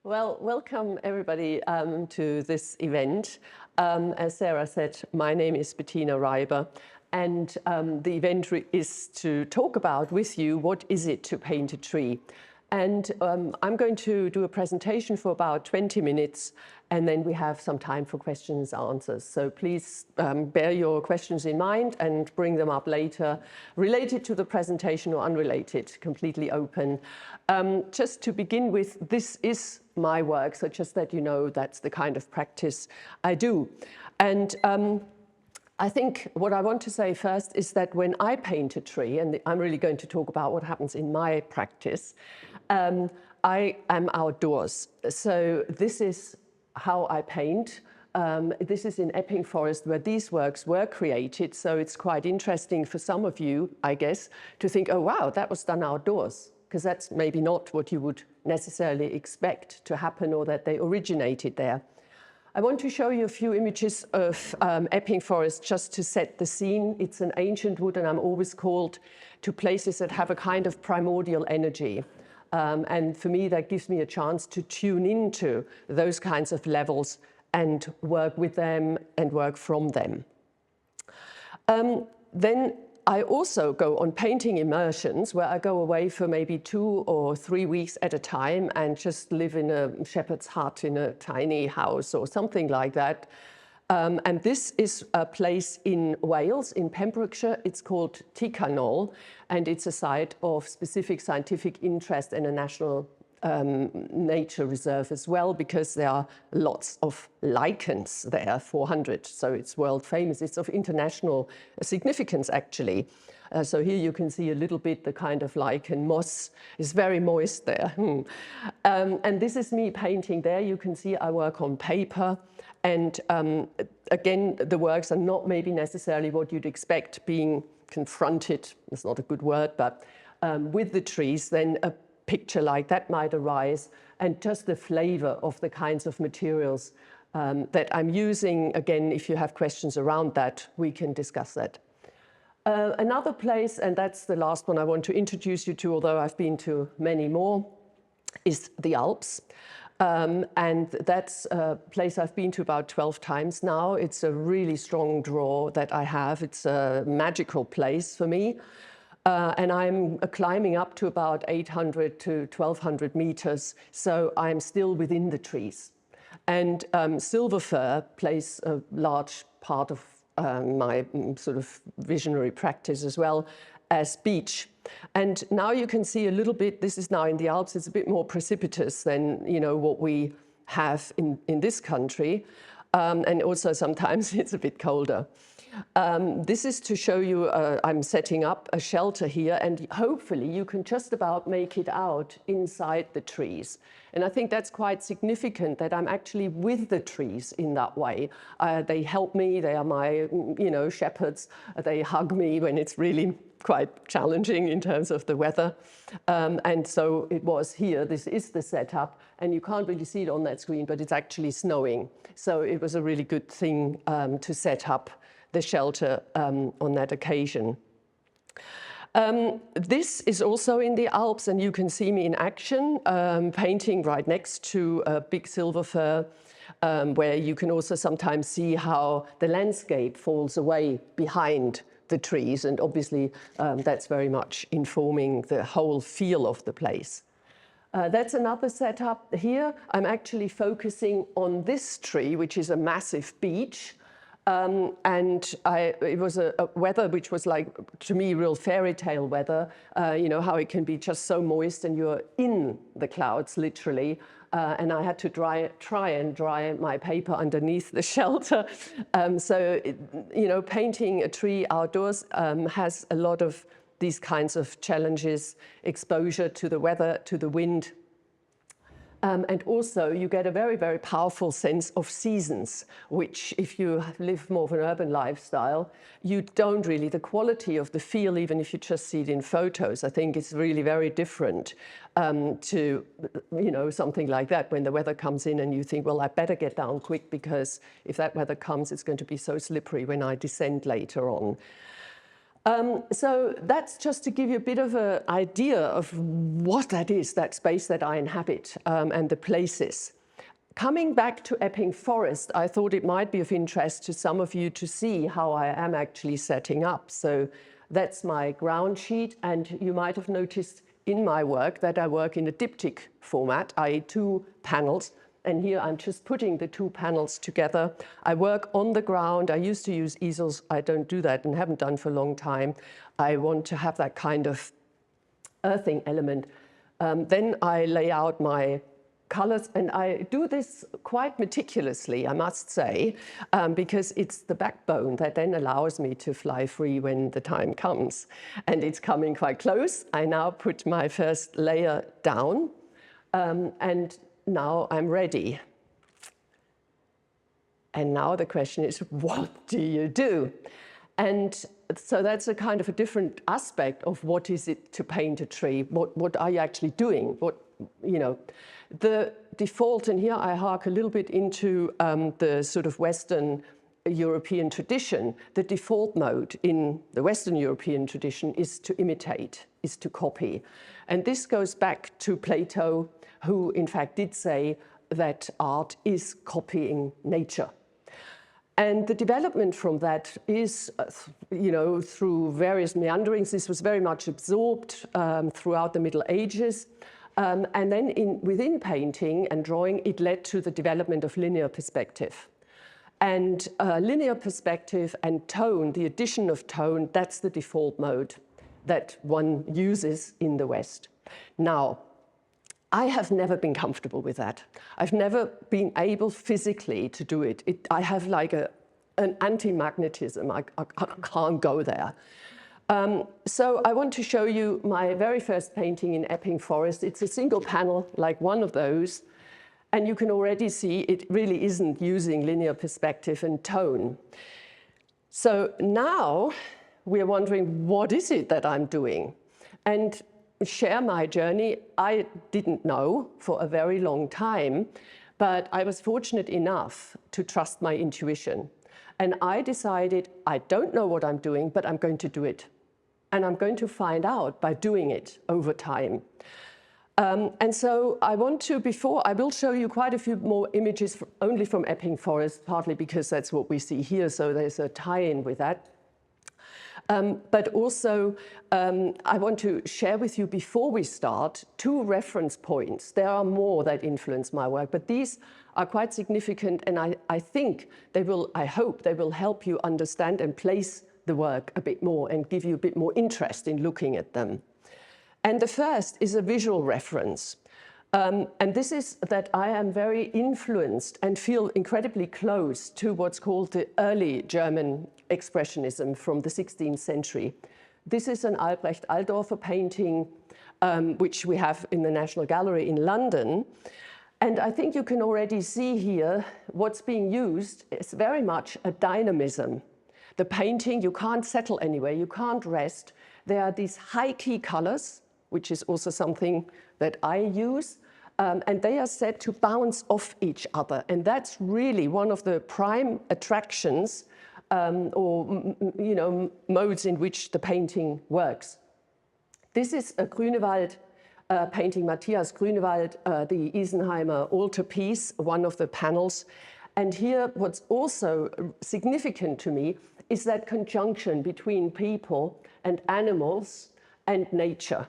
Well, welcome everybody to this event. As Sarah said, my name is Bettina Reiber, and the event is to talk about with you what is it to paint a tree. And I'm going to do a presentation for about 20 minutes, and then we have some time for questions and answers. So please bear your questions in mind and bring them up later, related to the presentation or unrelated, completely open. Just to begin with, this is my work, so just that you know that's the kind of practice I do. And I think what I want to say first is that when I paint a tree, and I'm really going to talk about what happens in my practice, I am outdoors. So this is how I paint. This is in Epping Forest where these works were created. So it's quite interesting for some of you, I guess, to think, oh, wow, that was done outdoors, because that's maybe not what you would necessarily expect to happen or that they originated there. I want to show you a few images of Epping Forest just to set the scene. It's an ancient wood, and I'm always called to places that have a kind of primordial energy. And for me, that gives me a chance to tune into those kinds of levels and work with them and work from them. Then I also go on painting immersions where I go away for maybe 2 or 3 weeks at a time and just live in a shepherd's hut in a tiny house or something like that. And this is a place in Wales, in Pembrokeshire. It's called Tyrconnell, and it's a site of specific scientific interest and a national nature reserve as well, because there are lots of lichens there, 400, so it's world famous. It's of international significance, actually. So here you can see a little bit the kind of lichen moss is very moist there. And this is me painting there. You can see I work on paper. And again, the works are not maybe necessarily what you'd expect, being confronted, it's not a good word, but with the trees, then a picture like that might arise, and just the flavor of the kinds of materials that I'm using. Again, if you have questions around that, we can discuss that. Another place, and that's the last one I want to introduce you to, although I've been to many more, is the Alps. And that's a place I've been to about 12 times now. It's a really strong draw that I have. It's a magical place for me. And I'm climbing up to about 800 to 1200 meters, so I'm still within the trees. And silver fir plays a large part of my sort of visionary practice as well as beech. And now you can see a little bit, this is now in the Alps, it's a bit more precipitous than, you know, what we have in this country. And also sometimes it's a bit colder. This is to show you, I'm setting up a shelter here, and hopefully you can just about make it out inside the trees. And I think that's quite significant, that I'm actually with the trees in that way. They help me, they are my, you know, shepherds. They hug me when it's really quite challenging in terms of the weather. And so it was here, this is the setup, and you can't really see it on that screen, but it's actually snowing. So it was a really good thing to set up the shelter on that occasion. This is also in the Alps, and you can see me in action, painting right next to a big silver fir, where you can also sometimes see how the landscape falls away behind the trees, and obviously that's very much informing the whole feel of the place. That's another setup here. I'm actually focusing on this tree, which is a massive beech. And it was a weather which was like, to me, real fairy tale weather. You know, how it can be just so moist and you're in the clouds, literally. And I had to try and dry my paper underneath the shelter. You know, painting a tree outdoors has a lot of these kinds of challenges, exposure to the weather, to the wind. And also you get a very, very powerful sense of seasons, which if you live more of an urban lifestyle, you don't really, the quality of the feel, even if you just see it in photos, I think it's really very different to, you know, something like that when the weather comes in and you think, well, I better get down quick, because if that weather comes, it's going to be so slippery when I descend later on. So that's just to give you a bit of an idea of what that is, that space that I inhabit, and the places. Coming back to Epping Forest, I thought it might be of interest to some of you to see how I am actually setting up. So that's my ground sheet, and you might have noticed in my work that I work in a diptych format, i.e. 2 panels. And here I'm just putting the 2 panels together. I work on the ground. I used to use easels. I don't do that and haven't done for a long time. I want to have that kind of earthing element. Then I lay out my colors, and I do this quite meticulously, I must say, because it's the backbone that then allows me to fly free when the time comes. And it's coming quite close. I now put my first layer down, and now I'm ready. And now the question is, what do you do? And so that's a kind of a different aspect of what is it to paint a tree? What are you actually doing? The default, and here I hark a little bit into the sort of Western European tradition. The default mode in the Western European tradition is to imitate, is to copy. And this goes back to Plato, who in fact did say that art is copying nature. And the development from that is, through various meanderings. This was very much absorbed throughout the Middle Ages. And then within painting and drawing, it led to the development of linear perspective. And linear perspective and tone, the addition of tone, that's the default mode that one uses in the West. Now, I have never been comfortable with that. I've never been able physically to do it. I have like an anti-magnetism. I can't go there. So I want to show you my very first painting in Epping Forest. It's a single panel, like one of those. And you can already see it really isn't using linear perspective and tone. So now we're wondering, what is it that I'm doing? And share my journey. I didn't know for a very long time, but I was fortunate enough to trust my intuition. And I decided, I don't know what I'm doing, but I'm going to do it. And I'm going to find out by doing it over time. And so I want to, I will show you quite a few more images only from Epping Forest, partly because that's what we see here, so there's a tie-in with that. But also, I want to share with you before we start 2 reference points. There are more that influence my work, but these are quite significant, and I think they will, I hope they will help you understand and place the work a bit more and give you a bit more interest in looking at them. And the first is a visual reference. And this is that I am very influenced and feel incredibly close to what's called the early German Expressionism from the 16th century. This is an Albrecht Altdorfer painting, which we have in the National Gallery in London. And I think you can already see here what's being used is very much a dynamism. The painting, you can't settle anywhere, you can't rest. There are these high key colors, which is also something that I use, and they are said to bounce off each other. And that's really one of the prime attractions or modes in which the painting works. This is a Grünewald painting, Matthias Grünewald, the Isenheimer altarpiece, one of the panels. And here what's also significant to me is that conjunction between people and animals and nature.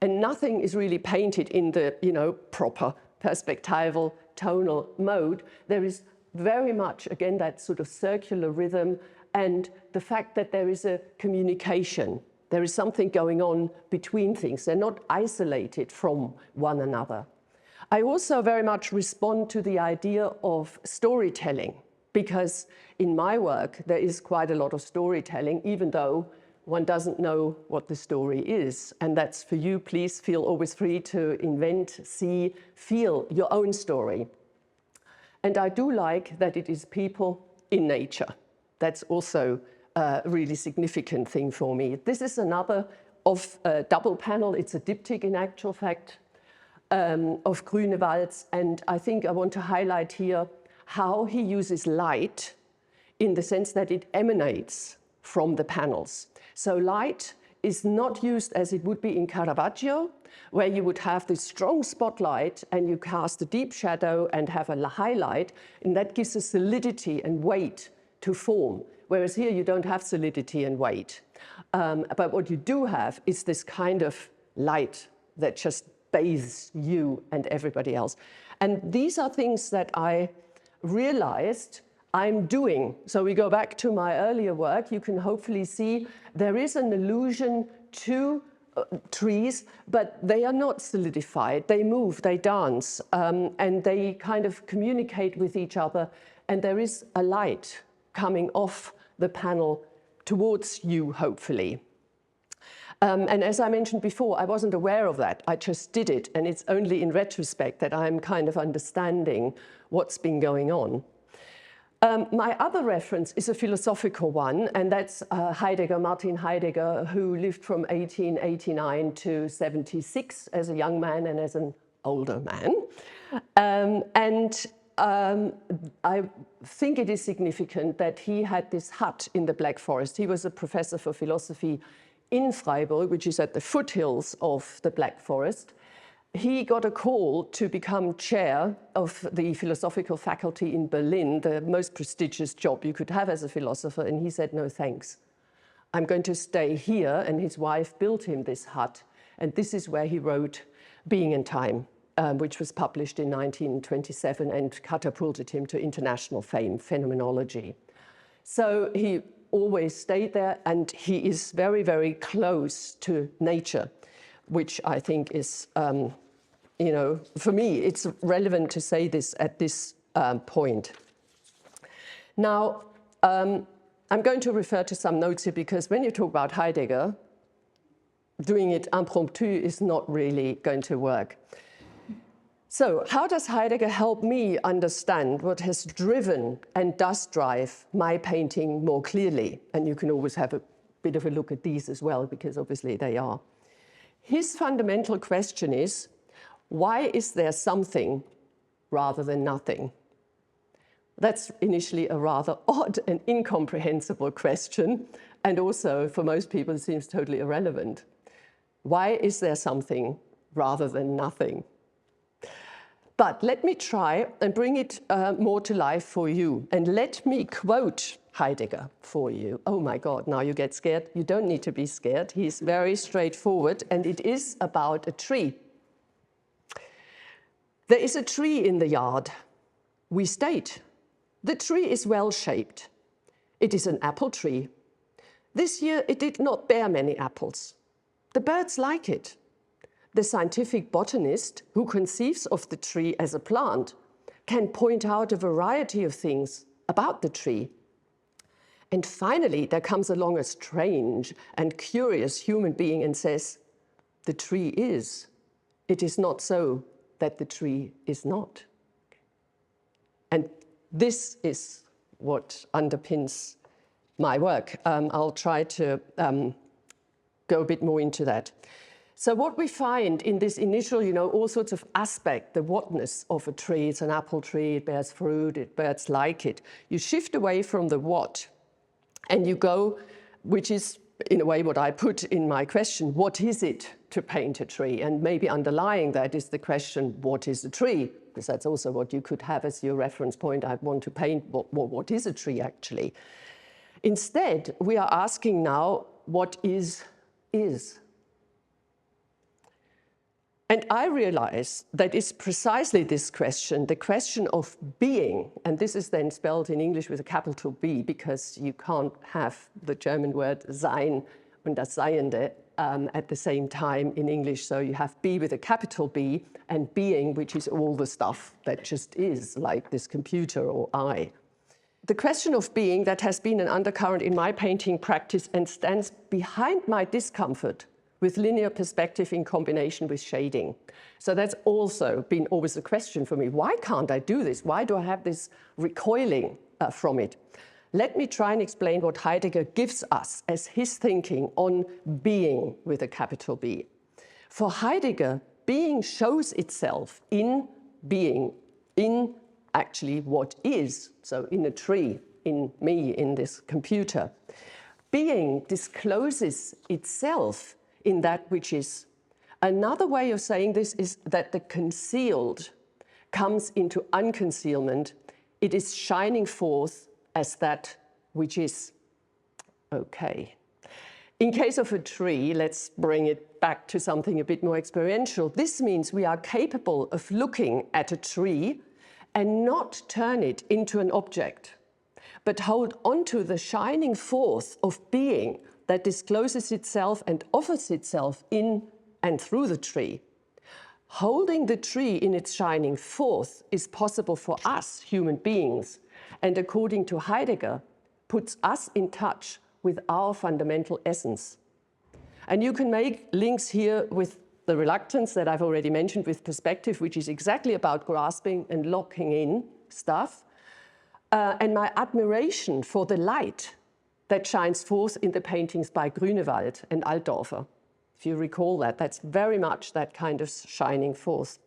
And nothing is really painted in the proper perspectival tonal mode. There is very much, again, that sort of circular rhythm and the fact that there is a communication. There is something going on between things. They're not isolated from one another. I also very much respond to the idea of storytelling, because in my work there is quite a lot of storytelling, even though one doesn't know what the story is. And that's for you. Please feel always free to invent, see, feel your own story. And I do like that it is people in nature. That's also a really significant thing for me. This is another of a double panel. It's a diptych in actual fact of Grünewald's. And I think I want to highlight here how he uses light in the sense that it emanates from the panels. So light is not used as it would be in Caravaggio, where you would have this strong spotlight and you cast a deep shadow and have a highlight, and that gives a solidity and weight to form. Whereas here you don't have solidity and weight. But what you do have is this kind of light that just bathes you and everybody else. And these are things that I realized I'm doing. So we go back to my earlier work, you can hopefully see there is an allusion to trees, but they are not solidified. They move, they dance, and they kind of communicate with each other, and there is a light coming off the panel towards you, hopefully. And as I mentioned before, I wasn't aware of that. I just did it, and it's only in retrospect that I'm kind of understanding what's been going on. My other reference is a philosophical one, and that's Heidegger, Martin Heidegger, who lived from 1889 to 76 as a young man and as an older man. I think it is significant that he had this hut in the Black Forest. He was a professor for philosophy in Freiburg, which is at the foothills of the Black Forest. He got a call to become chair of the philosophical faculty in Berlin, the most prestigious job you could have as a philosopher, and he said, no thanks. I'm going to stay here, and his wife built him this hut, and this is where he wrote Being in Time, which was published in 1927 and catapulted him to international fame, phenomenology. So he always stayed there, and he is very, very close to nature, which I think is, you know, for me, it's relevant to say this at this point. Now, I'm going to refer to some notes here, because when you talk about Heidegger, doing it impromptu is not really going to work. So how does Heidegger help me understand what has driven and does drive my painting more clearly? And you can always have a bit of a look at these as well, because obviously they are. His fundamental question is, why is there something rather than nothing? That's initially a rather odd and incomprehensible question, and also for most people it seems totally irrelevant. Why is there something rather than nothing? But let me try and bring it more to life for you, and let me quote Heidegger for you. Oh my God, now you get scared. You don't need to be scared. He's very straightforward, and it is about a tree. There is a tree in the yard. We state, the tree is well-shaped. It is an apple tree. This year it did not bear many apples. The birds like it. The scientific botanist who conceives of the tree as a plant can point out a variety of things about the tree. And finally, there comes along a strange and curious human being and says, the tree is. It is not so that the tree is not. And this is what underpins my work. I'll try to go a bit more into that. So what we find in this initial, you know, all sorts of aspect, the whatness of a tree, it's an apple tree, it bears fruit, birds like it. You shift away from the what, and you go, which is in a way what I put in my question, what is it to paint a tree? And maybe underlying that is the question, what is a tree? Because that's also what you could have as your reference point. I want to paint, what is a tree actually? Instead, we are asking now, what is. And I realize that it's precisely this question, the question of being, and this is then spelled in English with a capital B, because you can't have the German word sein und das Seiende at the same time in English. So you have be with a capital B, and being, which is all the stuff that just is, like this computer or I. The question of being that has been an undercurrent in my painting practice and stands behind my discomfort with linear perspective in combination with shading. So that's also been always a question for me. Why can't I do this? Why do I have this recoiling from it? Let me try and explain what Heidegger gives us as his thinking on being with a capital B. For Heidegger, being shows itself in being, in actually what is, so in a tree, in me, in this computer. being discloses itself in that which is. Another way of saying this is that the concealed comes into unconcealment. It is shining forth as that which is. Okay. In case of a tree, let's bring it back to something a bit more experiential. This means we are capable of looking at a tree and not turn it into an object, but hold onto the shining forth of being that discloses itself and offers itself in and through the tree. Holding the tree in its shining forth is possible for us, human beings, and according to Heidegger, puts us in touch with our fundamental essence. And you can make links here with the reluctance that I've already mentioned with perspective, which is exactly about grasping and locking in stuff, and my admiration for the light that shines forth in the paintings by Grünewald and Altdorfer. If you recall that, that's very much that kind of shining forth.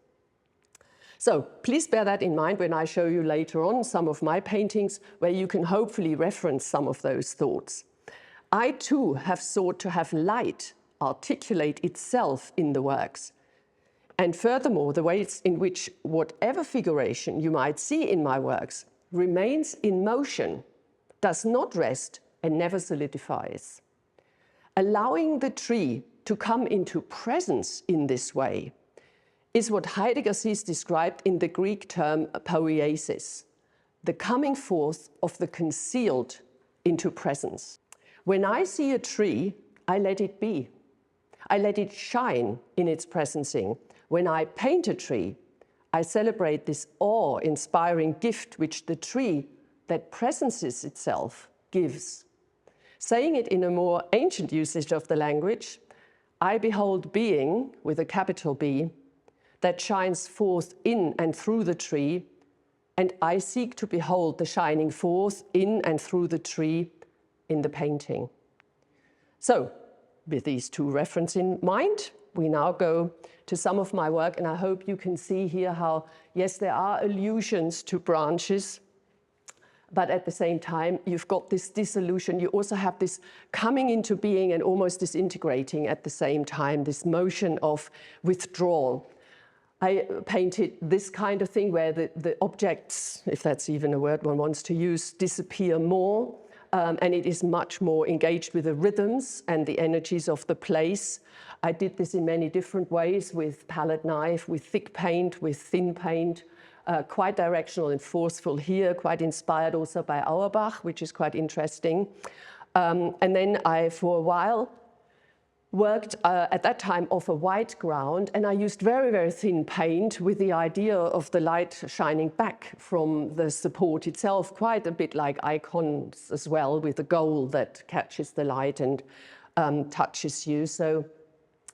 So please bear that in mind when I show you later on some of my paintings where you can hopefully reference some of those thoughts. I too have sought to have light articulate itself in the works. And furthermore, the ways in which whatever figuration you might see in my works remains in motion, does not rest and never solidifies. Allowing the tree to come into presence in this way is what Heidegger sees described in the Greek term poiesis, the coming forth of the concealed into presence. When I see a tree, I let it be. I let it shine in its presencing. When I paint a tree, I celebrate this awe-inspiring gift which the tree that presences itself gives. Saying it in a more ancient usage of the language, I behold being, with a capital B, that shines forth in and through the tree, and I seek to behold the shining forth in and through the tree in the painting. So, with these two references in mind, we now go to some of my work, and I hope you can see here how, yes, there are allusions to branches, but at the same time, you've got this dissolution. You also have this coming into being and almost disintegrating at the same time, this motion of withdrawal. I painted this kind of thing where the objects, if that's even a word one wants to use, disappear more. And it is much more engaged with the rhythms and the energies of the place. I did this in many different ways, with palette knife, with thick paint, with thin paint, quite directional and forceful here, quite inspired also by Auerbach, which is quite interesting. And then I, for a while, worked at that time off a white ground, and I used very, very thin paint with the idea of the light shining back from the support itself, quite a bit like icons as well, with the gold that catches the light and touches you. So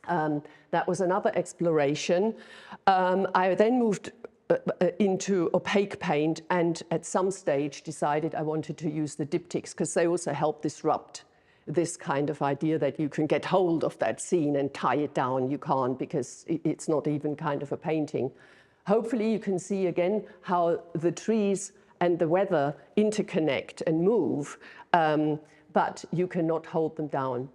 that was another exploration. I then moved into opaque paint, and at some stage decided I wanted to use the diptychs because they also help disrupt this kind of idea that you can get hold of that scene and tie it down. You can't, because it's not even kind of a painting. Hopefully you can see again how the trees and the weather interconnect and move, but you cannot hold them down.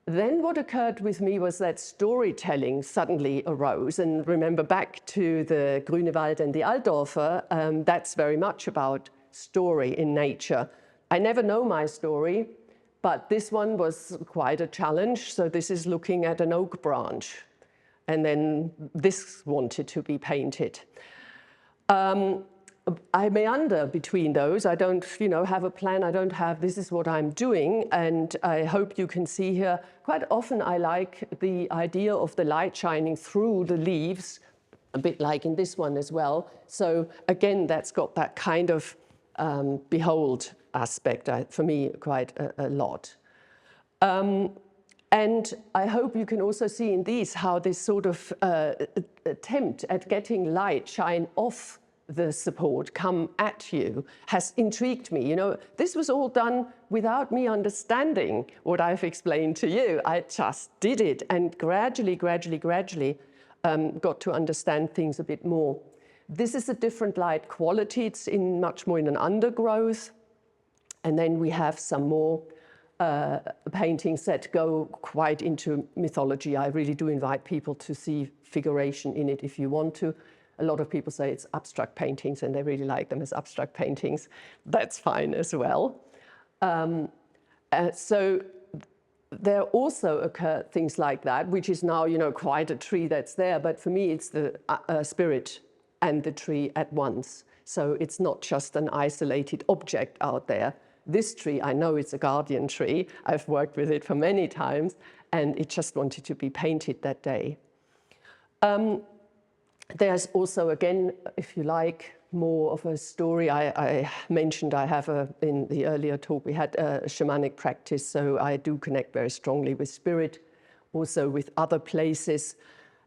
Then what occurred with me was that storytelling suddenly arose. And remember, back to the Grünewald and the Altdorfer, that's very much about story in nature. I never know my story, but this one was quite a challenge. So this is looking at an oak branch. And then this wanted to be painted. I meander between those. I don't, have a plan. I don't have, this is what I'm doing. And I hope you can see here, quite often I like the idea of the light shining through the leaves, a bit like in this one as well. So again, that's got that kind of behold aspect, for me, quite a lot. And I hope you can also see in these how this sort of attempt at getting light shine off the support, come at you, has intrigued me. This was all done without me understanding what I've explained to you. I just did it, and gradually got to understand things a bit more. This is a different light quality. It's much more in an undergrowth. And then we have some more paintings that go quite into mythology. I really do invite people to see figuration in it if you want to. A lot of people say it's abstract paintings and they really like them as abstract paintings. That's fine as well. So there also occur things like that, which is now, you know, quite a tree that's there. But for me, it's the spirit and the tree at once. So it's not just an isolated object out there. This tree, I know it's a guardian tree. I've worked with it for many times, and it just wanted to be painted that day. There's also, again, if you like, more of a story. I mentioned I have in the earlier talk, we had a shamanic practice, so I do connect very strongly with spirit, also with other places.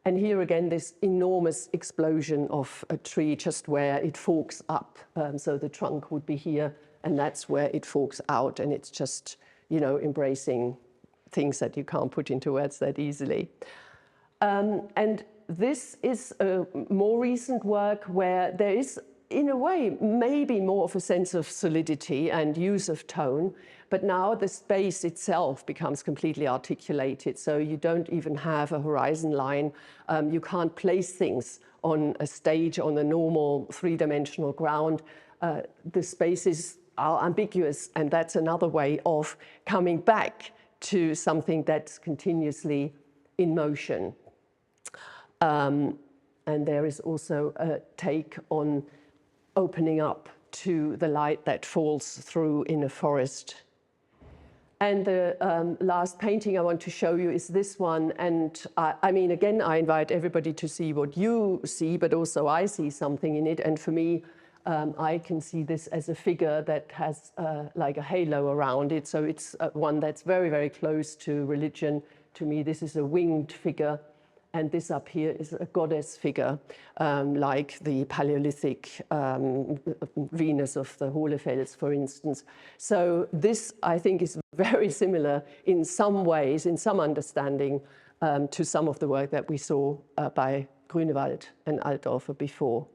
And here again, this enormous explosion of a tree just where it forks up. So the trunk would be here, and that's where it forks out, and it's just, you know, embracing things that you can't put into words that easily. And this is a more recent work where there is, in a way, maybe more of a sense of solidity and use of tone, but now the space itself becomes completely articulated, so you don't even have a horizon line. You can't place things on a stage on a normal three-dimensional ground. The spaces are ambiguous, and that's another way of coming back to something that's continuously in motion. And there is also a take on opening up to the light that falls through in a forest. And the last painting I want to show you is this one. And I mean, again, I invite everybody to see what you see, but also I see something in it. And for me, I can see this as a figure that has like a halo around it. So it's one that's very, very close to religion. To me, this is a winged figure. And this up here is a goddess figure, like the Paleolithic Venus of the Hohlefels, for instance. So this, I think, is very similar in some ways, in some understanding, to some of the work that we saw by Grünewald and Altdorfer before.